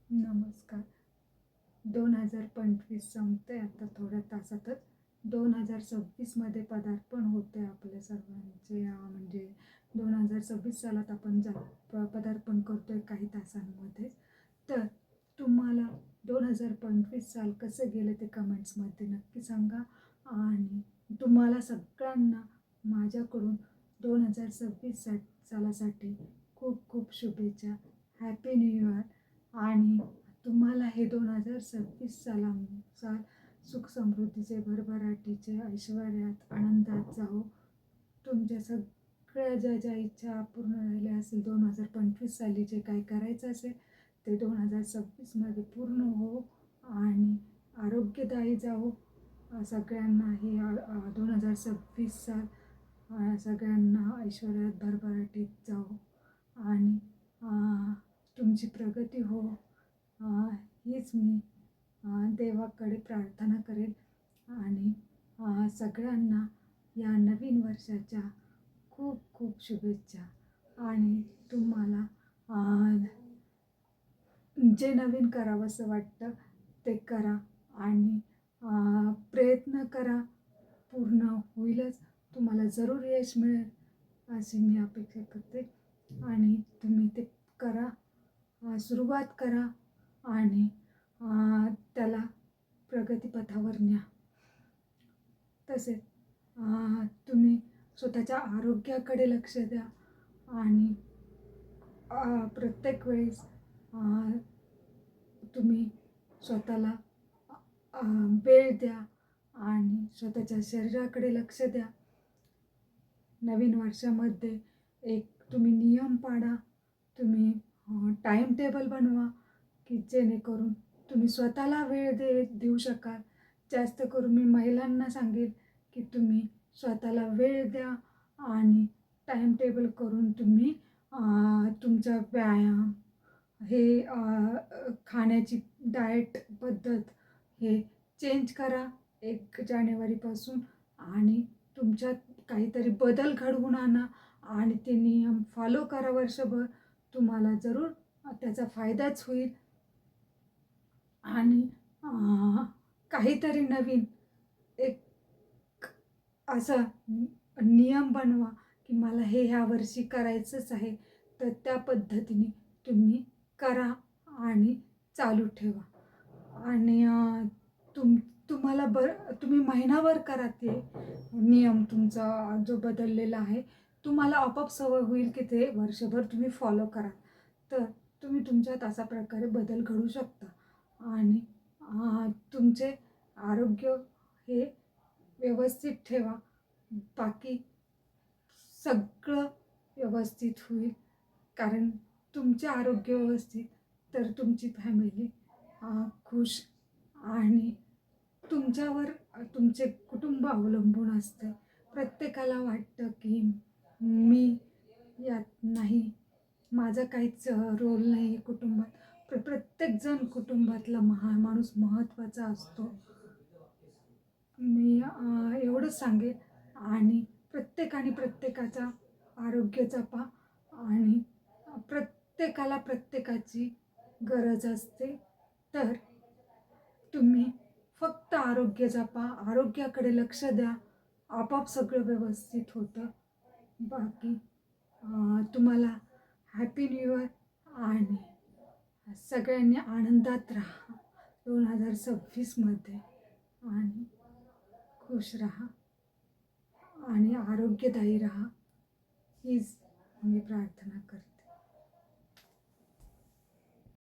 नमस्कार. 2025 संपते आता थोड्या तासातच. 2026मध्ये पदार्पण होते आपल्या सर्वांचे. म्हणजे 2026 सालात आपण पदार्पण करतोय काही तासांमध्ये. तर तुम्हाला 2025 साल कसं गेलं ते कमेंट्समध्ये नक्की सांगा. आणि तुम्हाला सगळ्यांना माझ्याकडून 2026 सालासाठी खूप खूप शुभेच्छा. Happy new year. आणि तुम्हाला हे 2026 साल सुख समृद्धीचे, भरभराटीचे, ऐश्वर्यात, आनंदात जाओ. तुमच्या सगळ्या ज्या इच्छा पूर्ण राहिल्या असतील 2025 साली, जे काय करायचं असेल ते 2026मध्ये पूर्ण हो. आणि आरोग्यदायी जाओ सगळ्यांना. हे 2026 साल सगळ्यांना ऐश्वर्यात, भरभराटीत जाओ. आणि तुमची प्रगती हो, हीच मी देवाकडे प्रार्थना करेन. आणि सगळ्यांना या नवीन वर्षाच्या खूप खूप शुभेच्छा. आणि तुम्हाला जे नवीन करावंसं वाटतं ते करा. आणि प्रयत्न करा, पूर्ण होईलच. तुम्हाला जरूर यश मिळेल अशी मी अपेक्षा करते. आणि तुम्ही ते करा, सुरुवात करा आणि त्याला प्रगतीपथावर न्या. तसेच तुम्ही स्वतःच्या आरोग्याकडे लक्ष द्या. आणि प्रत्येक वेळेस तुम्ही स्वतःला वेळ द्या आणि स्वतःच्या शरीराकडे लक्ष द्या. नवीन वर्षामध्ये एक तुम्ही नियम पाडा. तुम्ही टाईम टेबल बनवा की जेणेकरून तुम्ही स्वतःला वेळ देऊ शकाल. जास्त करून मी महिलांना सांगेल की तुम्ही स्वतःला वेळ द्या आणि टाईम टेबल करून तुम्ही तुमचा व्यायाम, हे खाण्याची डाएट पद्धत हे चेंज करा 1 जानेवारीपासून. आणि तुमच्यात काहीतरी बदल घडवून आणा आणि ते नियम फॉलो करा वर्षभर. तुम्हाला जरूर त्याचा फायदाच होईल. आणि काहीतरी नवीन एक असा नियम बनवा की मला हे ह्या वर्षी करायचंच आहे. तर त्या पद्धतीने तुम्ही करा आणि चालू ठेवा. आणि तुम्हाला तुम्ही महिनाभर करा ते नियम तुमचा जो बदललेला आहे. तुम्हाला आपोआप सवय होईल की ते वर्षभर तुम्ही फॉलो करा. तर तुम्ही तुमच्यात अशा प्रकारे बदल घडू शकता. आणि तुमचे आरोग्य हे व्यवस्थित ठेवा. बाकी सगळं व्यवस्थित होईल. कारण तुमचे आरोग्य व्यवस्थित तर तुमची फॅमिली खुश. आणि तुमच्यावर तुमचे कुटुंब अवलंबून असते. प्रत्येकाला वाटतं की मी यात नाही, माझा काहीच रोल नाही कुटुंबात. प्रत्येकजण कुटुंबातला माणूस महत्त्वाचा असतो. मी एवढंच सांगेन. आणि प्रत्येकाने प्रत्येकाचा आरोग्य जपा. आणि प्रत्येकाला प्रत्येकाची गरज असते. तर तुम्ही फक्त आरोग्य जपा, आरोग्याकडे लक्ष द्या, आपोआप सगळं व्यवस्थित होतं. बाकी तुम्हाला हॅपी न्यू इयर. आणि सगळ्यांनी आनंदात राहा 2026मध्ये. आणि खुश राहा आणि आरोग्यदायी राहा, हीच मी प्रार्थना करते.